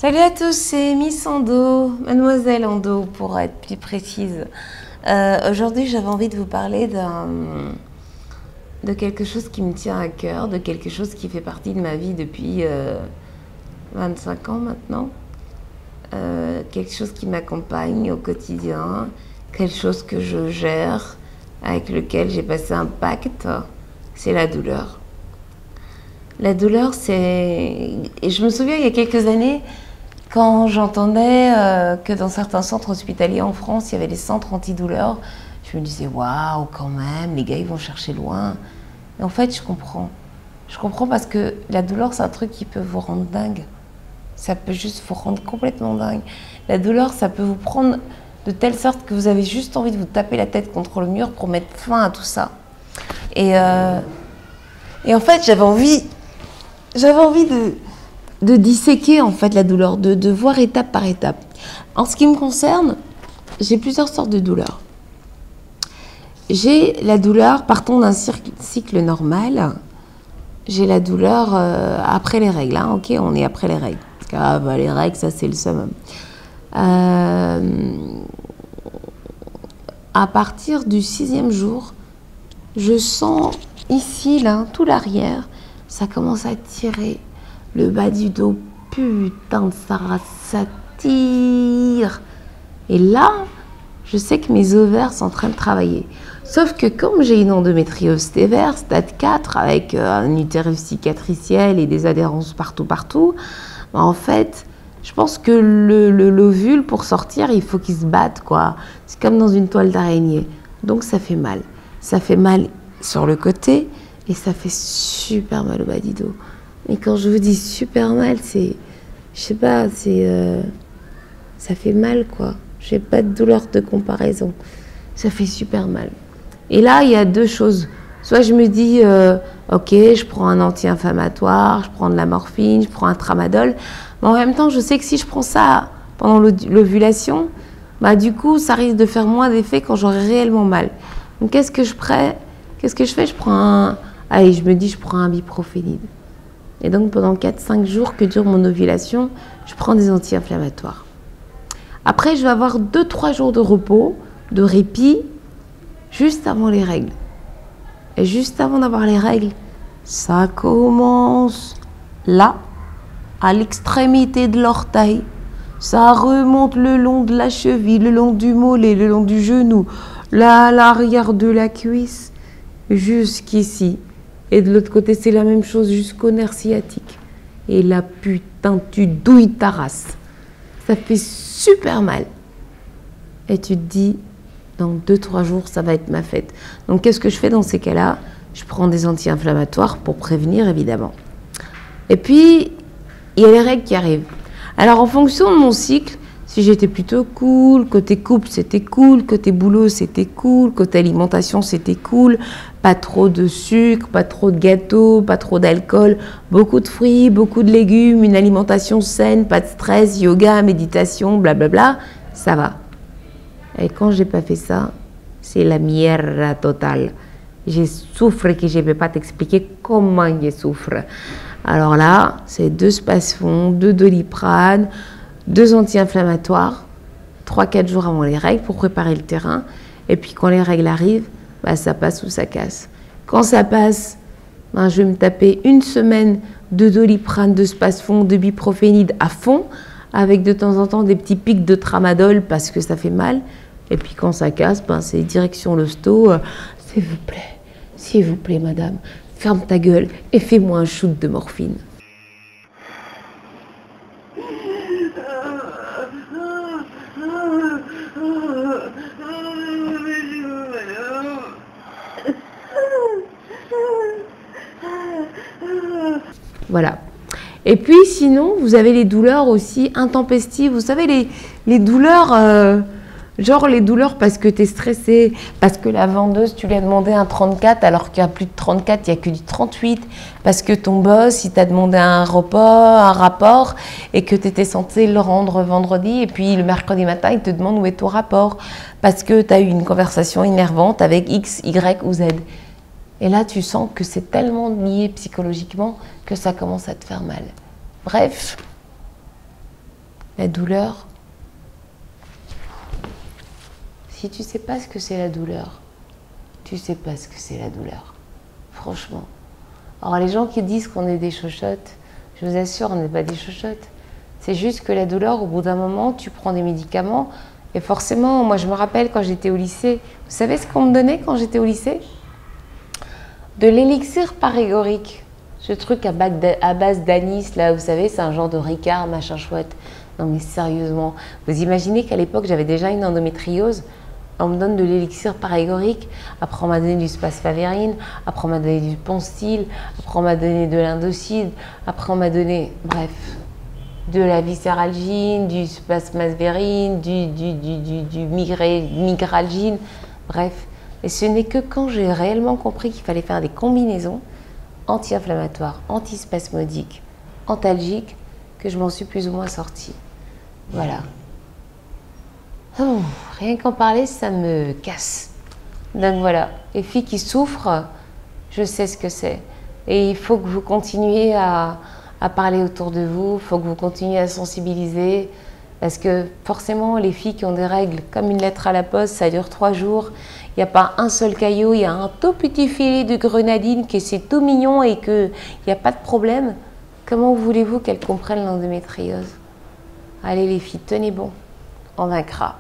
Salut à tous, c'est Miss Ando, Mademoiselle Ando pour être plus précise. Aujourd'hui, j'avais envie de vous parler de quelque chose qui me tient à cœur, de quelque chose qui fait partie de ma vie depuis 25 ans maintenant. Quelque chose qui m'accompagne au quotidien, quelque chose que je gère, avec lequel j'ai passé un pacte, c'est la douleur. La douleur, c'est... Et je me souviens, il y a quelques années, quand j'entendais que dans certains centres hospitaliers en France, il y avait des centres antidouleurs, je me disais, waouh, quand même, les gars, ils vont chercher loin. Et en fait, je comprends. Je comprends parce que la douleur, c'est un truc qui peut vous rendre dingue. Ça peut juste vous rendre complètement dingue. La douleur, ça peut vous prendre de telle sorte que vous avez juste envie de vous taper la tête contre le mur pour mettre fin à tout ça. Et en fait, j'avais envie de disséquer en fait la douleur, de voir étape par étape. En ce qui me concerne, j'ai plusieurs sortes de douleurs. J'ai la douleur, partons d'un cycle normal, j'ai la douleur après les règles, hein, ok, on est après les règles. Parce que les règles, ça c'est le summum. À partir du 6e jour, je sens ici, là, tout l'arrière, ça commence à tirer. Le bas du dos, putain de ça tire. Et là, je sais que mes ovaires sont en train de travailler. Sauf que comme j'ai une endométriose sévère, stade 4, avec un utérus cicatriciel et des adhérences partout, en fait, je pense que l'ovule, pour sortir, il faut qu'il se batte, quoi. C'est comme dans une toile d'araignée. Donc ça fait mal. Ça fait mal sur le côté et ça fait super mal au bas du dos. Mais quand je vous dis super mal, c'est, je sais pas, c'est, ça fait mal, quoi. J'ai pas de douleur de comparaison. Ça fait super mal. Et là, il y a deux choses. Soit je me dis, ok, je prends un anti-inflammatoire, je prends de la morphine, je prends un tramadol. Mais en même temps, je sais que si je prends ça pendant l'ovulation, bah du coup, ça risque de faire moins d'effet quand j'aurai réellement mal. Donc qu'est-ce que je fais? Je prends un... Allez, je me dis, je prends un biprophénide. Et donc, pendant 4-5 jours que dure mon ovulation, je prends des anti-inflammatoires. Après, je vais avoir 2-3 jours de repos, de répit, juste avant les règles. Et juste avant d'avoir les règles, ça commence là, à l'extrémité de l'orteil. Ça remonte le long de la cheville, le long du mollet, le long du genou, là, à l'arrière de la cuisse, jusqu'ici. Et de l'autre côté, c'est la même chose jusqu'au nerf sciatique. Et là, putain, tu douilles ta race. Ça fait super mal. Et tu te dis, dans 2-3 jours, ça va être ma fête. Donc, qu'est-ce que je fais dans ces cas-là? Je prends des anti-inflammatoires pour prévenir, évidemment. Et puis, il y a les règles qui arrivent. Alors, en fonction de mon cycle, si j'étais plutôt cool, côté couple, c'était cool, côté boulot, c'était cool, côté alimentation, c'était cool, pas trop de sucre, pas trop de gâteaux, pas trop d'alcool, beaucoup de fruits, beaucoup de légumes, une alimentation saine, pas de stress, yoga, méditation, blablabla, ça va. Et quand j'ai pas fait ça, c'est la mierda totale. Je souffre que je ne vais pas t'expliquer comment je souffre. Alors là, c'est 2 Spasfon, 2 Doliprane, 2 anti-inflammatoires, 3-4 jours avant les règles pour préparer le terrain. Et puis quand les règles arrivent, bah, ça passe ou ça casse. Quand ça passe, bah, je vais me taper 1 semaine de Doliprane, de Spasfon, de biprophénide à fond, avec de temps en temps des petits pics de tramadol parce que ça fait mal. Et puis quand ça casse, bah, c'est direction l'hosto. S'il vous plaît, madame, ferme ta gueule et fais-moi un shoot de morphine. Voilà. Et puis sinon, vous avez les douleurs aussi intempestives. Vous savez, les douleurs, genre les douleurs parce que tu es stressé, parce que la vendeuse, tu lui as demandé un 34 alors qu'il y a plus de 34, il n'y a que du 38, parce que ton boss, il t'a demandé un rapport et que tu étais censé le rendre vendredi et puis le mercredi matin, il te demande où est ton rapport parce que tu as eu une conversation énervante avec X, Y ou Z. Et là, tu sens que c'est tellement lié psychologiquement que ça commence à te faire mal. Bref, La douleur, si tu sais pas ce que c'est la douleur, tu sais pas ce que c'est la douleur. Franchement. Alors les gens qui disent qu'on est des chochottes, je vous assure, on n'est pas des chochottes. C'est juste que la douleur, au bout d'un moment, tu prends des médicaments et forcément, moi je me rappelle quand j'étais au lycée, vous savez ce qu'on me donnait quand j'étais au lycée? De l'élixir parégorique. Ce truc à base d'anis, là, vous savez, c'est un genre de Ricard, machin chouette. Non mais sérieusement, vous imaginez qu'à l'époque, j'avais déjà une endométriose, on me donne de l'élixir parégorique, après on m'a donné du spasfavérine, après on m'a donné du Poncil, après on m'a donné de l'Indocide, après on m'a donné, bref, de la viscéralgine, du spasfavérine, du migralgine, bref. Et ce n'est que quand j'ai réellement compris qu'il fallait faire des combinaisons anti-inflammatoires, antispasmodiques, antalgiques, que je m'en suis plus ou moins sortie. Voilà. Oh, rien qu'en parler, ça me casse. Donc voilà, les filles qui souffrent, je sais ce que c'est. Et il faut que vous continuiez à parler autour de vous, il faut que vous continuiez à sensibiliser. Parce que forcément, les filles qui ont des règles, comme une lettre à la poste, ça dure 3 jours. Il n'y a pas un seul caillot, il y a un tout petit filet de grenadine, que c'est tout mignon et qu'il n'y a pas de problème. Comment voulez-vous qu'elles comprennent l'endométriose? Allez les filles, tenez bon, on vaincra.